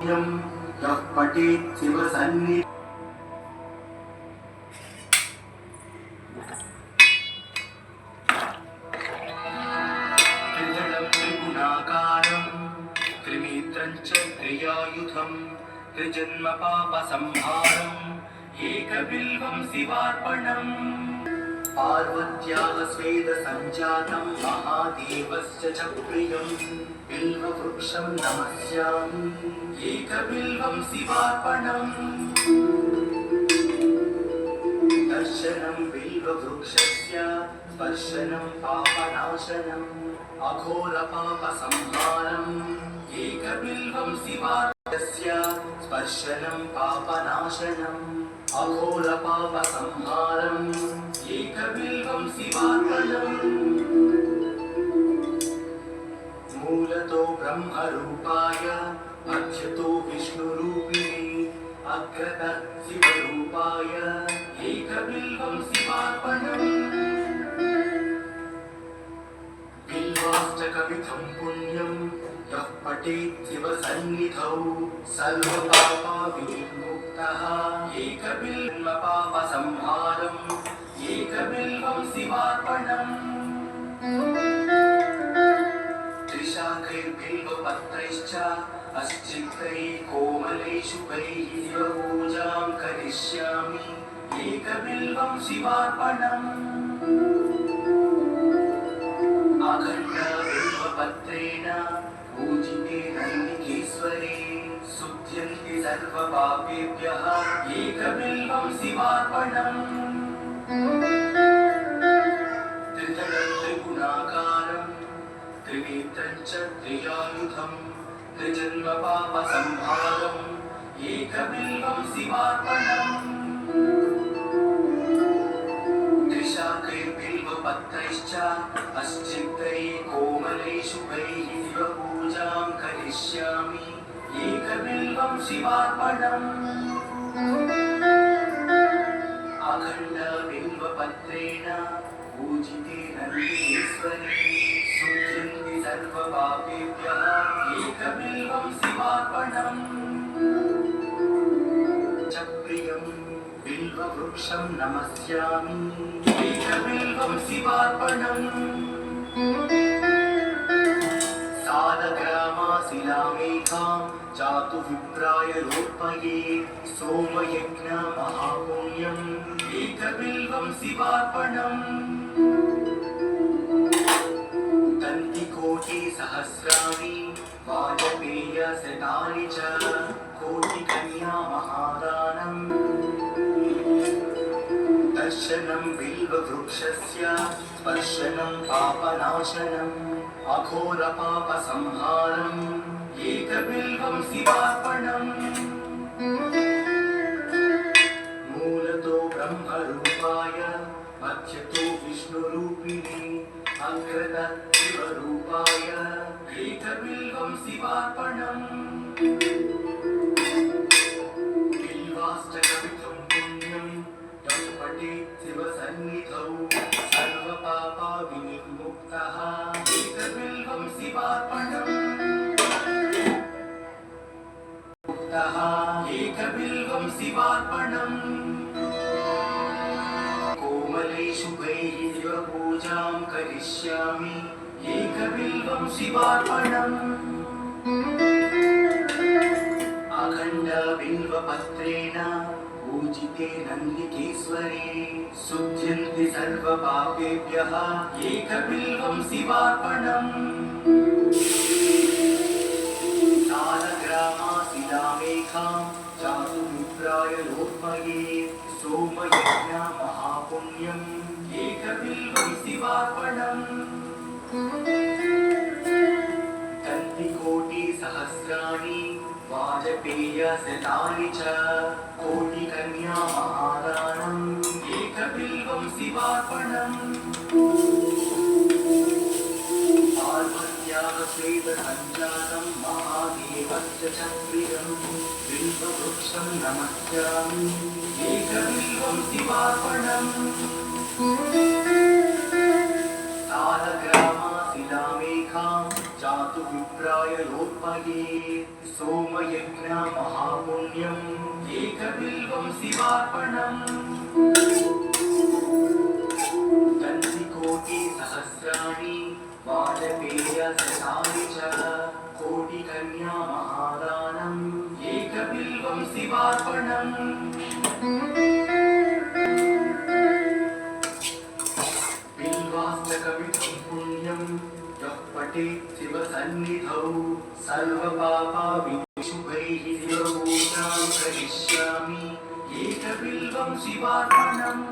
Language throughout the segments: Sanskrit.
पुण्यं यः पठेत् शिवसन्निधौ त्रिनेत्रं च त्रियायुधं त्रिजन्म पापसंहारं एकबिल्वं शिवार्पणम् पार्वत्याः स्वेदसञ्जातं महादेवस्य च प्रियं बिल्ववृक्षं नमस्यामि एकबिल्वं शिवार्पणम् दर्शनं बिल्ववृक्षस्य स्पर्शनं पापनाशनम् अघोरपापसंहारम् एकबिल्वं शिवार्पणस्य स्पर्शनं पापनाशनम् अघोरपापसंहारम् एकबिल्वं शिवार्पणम् मूलतो ब्रह्मरूपाय मध्यतो विष्णुरूपिणे अग्रतः शिवरूपाय एकबिल्वं शिवार्पणम् बिल्वाष्टकमिथं पुण्यं यः पठेत् शिवसन्निधौ सर्वपापविनिर्मुक्तः एकबिल्व पापसंहारम् एकबिल्वं शिवार्पणम् त्रिशाखैर्बिल्वपत्रैश्च अश्चित्रैः कोमलैः शुभैः शिवपूजां करिष्यामि एकबिल्वं शिवार्पणम् अखण्डबिल्वपत्रेण पूजिते नन्दिकेश्वरे शुध्यन्ति सर्वपापेभ्यः एकबिल्वं शिवार्पणम् त्रिदलं त्रिगुणाकारं त्रिनेत्रं च त्रियायुधं त्रिजन्म पापसंहारम् एकबिल्वं शिवार्पणम् त्रिशाखैर्बिल्वपत्रैश्च अश्चित्रैः कोमलैः शुभैः शिवपूजां करिष्यामि एकबिल्वं शिवार्पणम् अखण्डबिल्वपत्रेण पूजिते नन्दिकेश्वरे शुध्यन्ति सर्वपापेभ्यः एकबिल्वं शिवार्पणम् च प्रियं बिल्ववृक्षं नमस्यामि एकबिल्वं शिवार्पणम् सालग्रामाशिलामेघां जातु विप्राय लोपये सोमयज्ञमहापुण्यम् एकबिल्वं शिवार्पणम् दन्तिकोटिसहस्राणि वाजपेयशतानि च कोटिकन्या महादानम् दर्शनं बिल्ववृक्षस्य स्पर्शनं पापनाशनम् अघोरपापसंहारम् एकबिल्वं शिवार्पणम् मूलतो ब्रह्मरूपाय मध्यतो विष्णुरूपिणे अग्रतः शिवरूपाय एकबिल्वं शिवार्पणम् बिल्वाष्टकमिथं पुण्यं यः पठेत् शिवसन्निधौ सर्वपापविनिर्मुक्तः एकबिल्वं शिवार्पणम् एकबिल्वं शिवार्पणम् कोमलैः शुभैः शिवपूजां करिष्यामि एकबिल्वं शिवार्पणम् अखण्डबिल्वपत्रेण पूजिते नन्दिकेश्वरे शुध्यन्ति सर्वपापेभ्यः एकबिल्वं शिवार्पणम् सालग्रामाशिलामेघां जातु विप्राय लोपये सोमयज्ञमहापुण्यम् एकबिल्वं शिवार्पणम् दन्तिकोटिसहस्राणि वाजपेयशतानि च कोटिकन्या महादानम् एकबिल्वं शिवार्पणम् पार्वत्याः स्वेदसञ्जातं महादेवस्य च प्रियं बिल्ववृक्षं नमस्यामि एकबिल्वं शिवार्पणम् सालग्रामाशिलामेघां जातु विप्राय लोत्मये सोमयज्ञ महापुण्यम् एकबिल्वं शिवार्पणम् तन्त्रिकोटि सहस्राणि वाजपेय शतानि च कोटिकन्या महादानम् एकबिल्वं शिवार्पणम् बिल्वाष्टकमिदं पुण्यं यः पठेत् शिवसन्निधौ सर्वपापविशुभैः शिवपूजां करिष्यामि एकबिल्वं शिवार्पणम्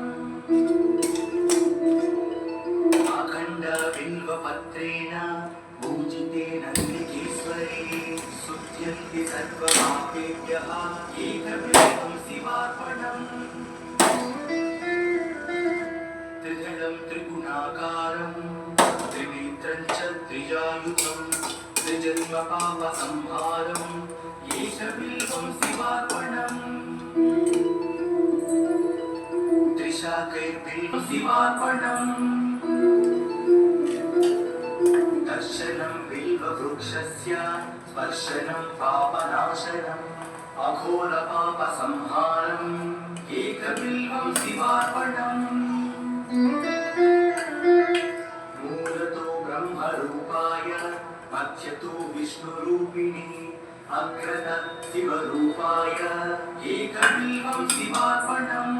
अखण्डबिल्वपत्रेण पूजितेन नन्दिकेश्वरे शुध्यन्ति सर्वपापेभ्यः एकबिल्वं शिवार्पणम् त्रिदलं त्रिगुणाकारं त्रिनेत्रं च त्रिजायुधं त्रिजन्मपापसंहारम् एकबिल्वं शिवार्पणम् त्रिशाकैर्बिल्वं शिवार्पणम् दर्शनं बिल्ववृक्षस्य स्पर्शनं पापनाशनम् अघोरपापसंहारम् एकबिल्वं शिवार्पणम् मूलतो ब्रह्मरूपाय मध्यतो विष्णुरूपिणी अग्रतः शिवरूपाय एकबिल्वं शिवार्पणम्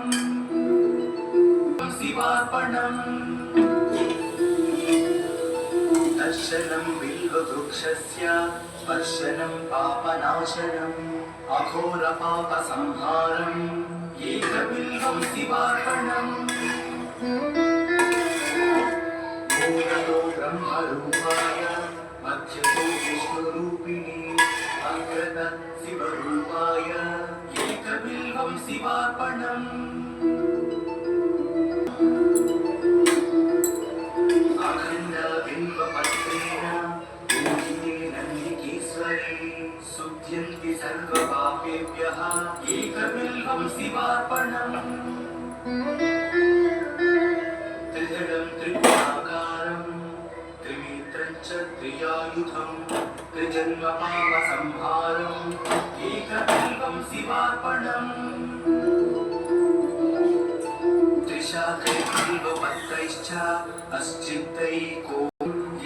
दर्शनं बिल्ववृक्षस्य स्पर्शनं पापनाशनम् अघोरपापसंहारम् एकबिल्वं शिवार्पणम् मूलतो ब्रह्मरूपाय मध्यतो विष्णुरूपिणी अग्रतः शिवरूपाय एकबिल्वं शिवार्पणम् अखण्डबिल्वपत्रेण पूजिते नन्दिकेश्वरे शुध्यन्ति सर्वपापेभ्यः एकबिल्वं शिवार्पणम् त्रिदलं त्रिगुणाकारं त्रिनेत्रं च त्रिजायुधं त्रिजन्मपापसंहारम् एकबिल्वं शिवार्पणम् त्रिशाकैर्बिल्वपत्रैश्च अश्चित्तैको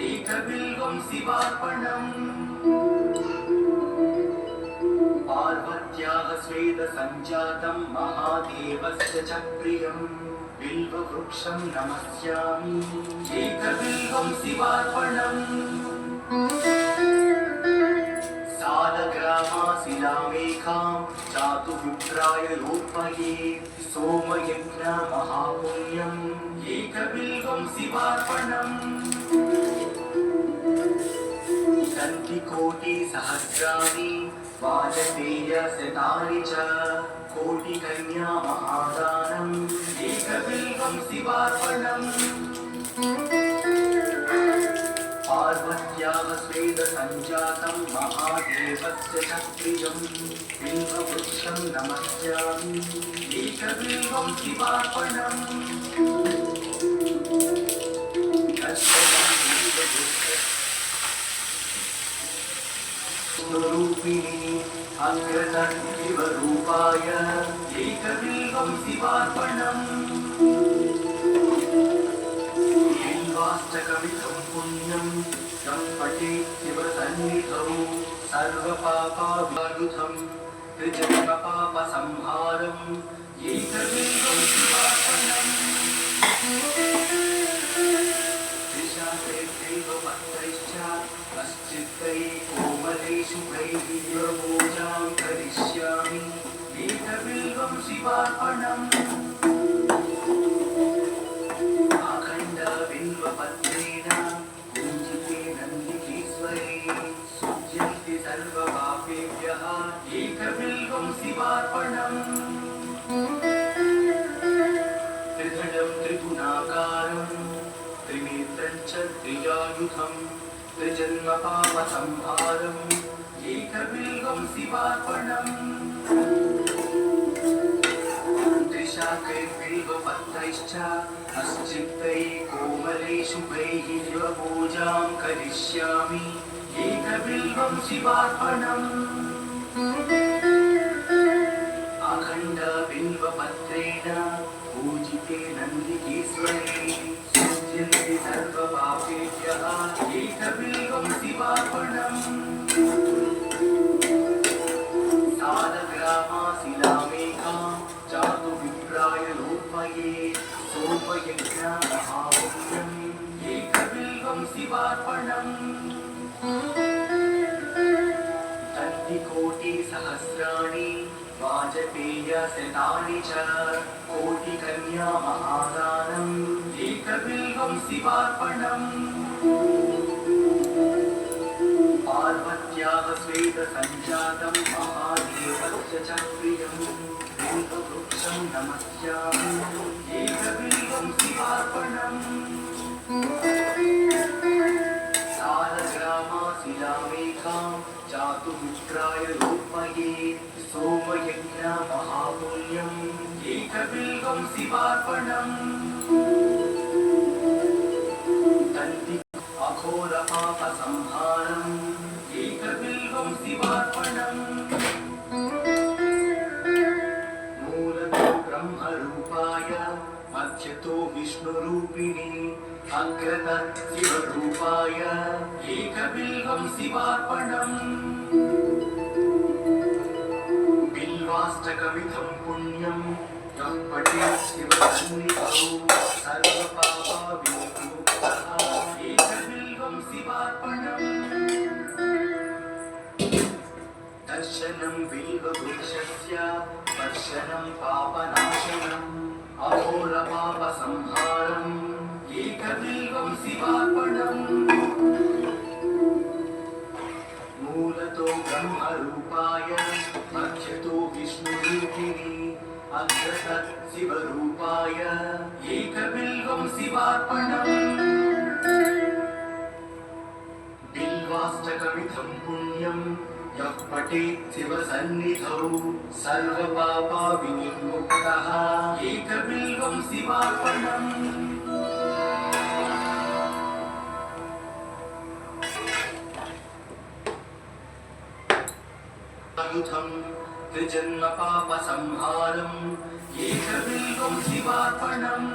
एकबिल्वं शिवार्पणम् पार्वत्याः स्वेदसञ्जातं महादेवस्य च प्रियम् बिल्ववृक्षं नमस्यामि एकबिल्वं शिवार्पणम् सालग्रामाशिलामेकां जातु विप्राय लोत्मये सोमयज्ञ महापुण्यम् एकबिल्वं शिवार्पणम् तन्त्रिकोटि सहस्राणि वाजपेय शतानि च कोटिकन्या महादानम् एकबिल्वं शिवार्पणम् पार्वत्याः स्वेदसञ्जातं महादेवस्य च प्रियम् बिल्ववृक्षं नमस्यामि एकबिल्वं शिवार्पणम् विष्णुरूपिणी अग्रतः शिवरूपाय एकबिल्वं शिवार्पणम् बिल्वाष्टकमिदं पुण्यं यः पठेत् शिवसन्निधौ सर्वपापविशुभं त्रिजन्मपापसंहारम् एकबिल्वं शिवार्पणम् त्रिशाकैर्बिल्वपत्रैश्च अश्चित्तैः कोमलैः शुभैः शिवपूजां करिष्यामि एकबिल्वं शिवार्पणम् अखण्डबिल्वपत्रेण पूजिते नन्दिकेश्वरे शुध्यन्ति सर्वपापेभ्यः एकबिल्वं शिवार्पणम् त्रिदलं त्रिगुणाकारं त्रिनेत्रं च त्रिजायुधं त्रिजन्मपापसंहारम् एकबिल्वं शिवार्पणम् त्रिशाकैर्बिल्वपत्रैश्च अश्चित्तैः कोमलैः शुभैः शिवपूजां करिष्यामि एकबिल्वं शिवार्पणम् अखण्डबिल्वपत्रेण पूजिते नन्दिकेश्वरे सिद्ध्यन्ति सर्वपापेभ्यः एकबिल्वं शिवार्पणम् सालग्रामाशिलामेकां जातु विप्राय लोपये सोपयज्ञमहापुण्यम् एकबिल्वं शिवार्पणम् तन्तिकोटिसहस्राणि वाजपेयशतानि च कोटिकन्या महादानम् एकबिल्वं शिवार्पणम् पार्वत्याः श्वेतसञ्जातं महादेवस्य च प्रियं बिल्ववृक्षं नमस्यामि एकबिल्वं शिवार्पणम् सालग्रामाशिलामेकां जातु मित्राय लोपये सोमयज्ञमहापुण्यम् एकबिल्वं शिवार्पणम् अघोरपापसंहारम् एकबिल्वं शिवार्पणम् मूलतो ब्रह्मरूपाय मध्यतो विष्णुरूपिणे अग्रतः शिवरूपाय एकबिल्वं शिवार्पणम् बिल्वाष्टकमिदं पुण्यं यः पठेत् शिवसन्निधौ सर्वपापविमुक्तः एकबिल्वं शिवार्पणम् दर्शनं बिल्ववृक्षस्य स्पर्शनं पापनाशनम् अघोरपापसंहारम् एकबिल्वं शिवार्पणम् मूलतो ब्रह्मरूपाय मध्यतो विष्णुरूपिणे अग्रतः शिवरूपाय एकबिल्वं शिवार्पणम् बिल्वाष्टकमिदं पुण्यं यः पठेत् शिवसन्निधौ सर्वपापविनिर्मुक्तः एकबिल्वं शिवार्पणम् त्रिजन्मपापसंहारम् एकबिल्वं शिवार्पणम्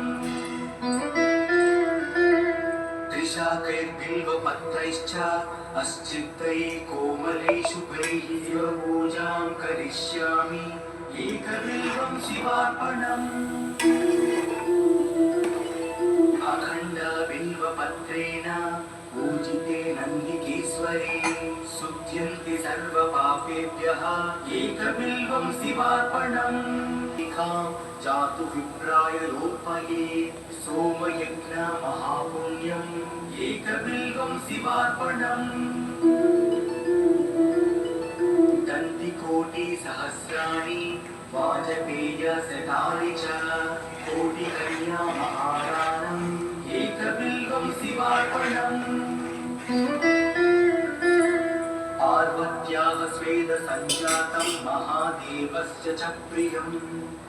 त्रिशाकैर्बिल्वपत्रैश्च अश्चित्तैः कोमलैः शुभैः शिवपूजां करिष्यामि एकबिल्वं शिवार्पणम् अखण्डबिल्वपत्रेण पूजिते नन्दिकेश्वरे शुद्ध्यन्ति सर्वपापेभ्यः एकबिल्वं शिवार्पणम् जातु विप्राय लोपये सोमयज्ञमहापुण्यम् एकबिल्वं शिवार्पणम् दन्तिकोटिसहस्राणि वाजपेयशतानि च कोटिकन्या महादानम् एकबिल्वं शिवार्पणम् पार्वत्याः स्वेदसञ्जातं महादेवस्य च प्रियं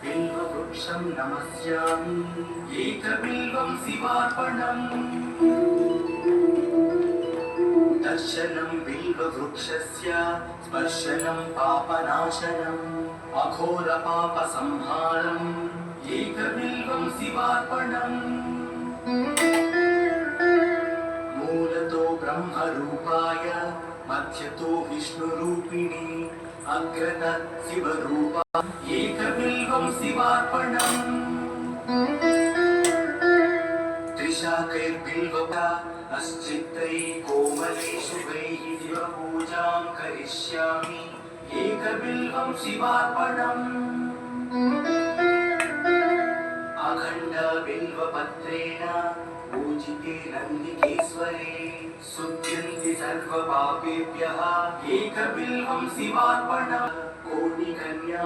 बिल्ववृक्षं नमस्यामि एकबिल्वं शिवार्पणम् दर्शनं बिल्ववृक्षस्य स्पर्शनं पापनाशनम् अघोरपापसंहारम् एकबिल्वं शिवार्पणम् मूलतो ब्रह्मरूपाय मध्यतो विष्णुरूपिणे अग्रतः शिवरूपाय एकबिल्वं शिवार्पणम् त्रिशाकैर्बिल्वपा अश्चित्तैः कोमलैः शुभैः शिवपूजां करिष्यामि एकबिल्वं शिवार्पणम् अखण्डबिल्वपत्रेण पूजिते नन्दिकेश्वरे शुद्ध्यन्ति सर्वपापेभ्यः एकबिल्वं शिवार्पणम् कोटिकन्या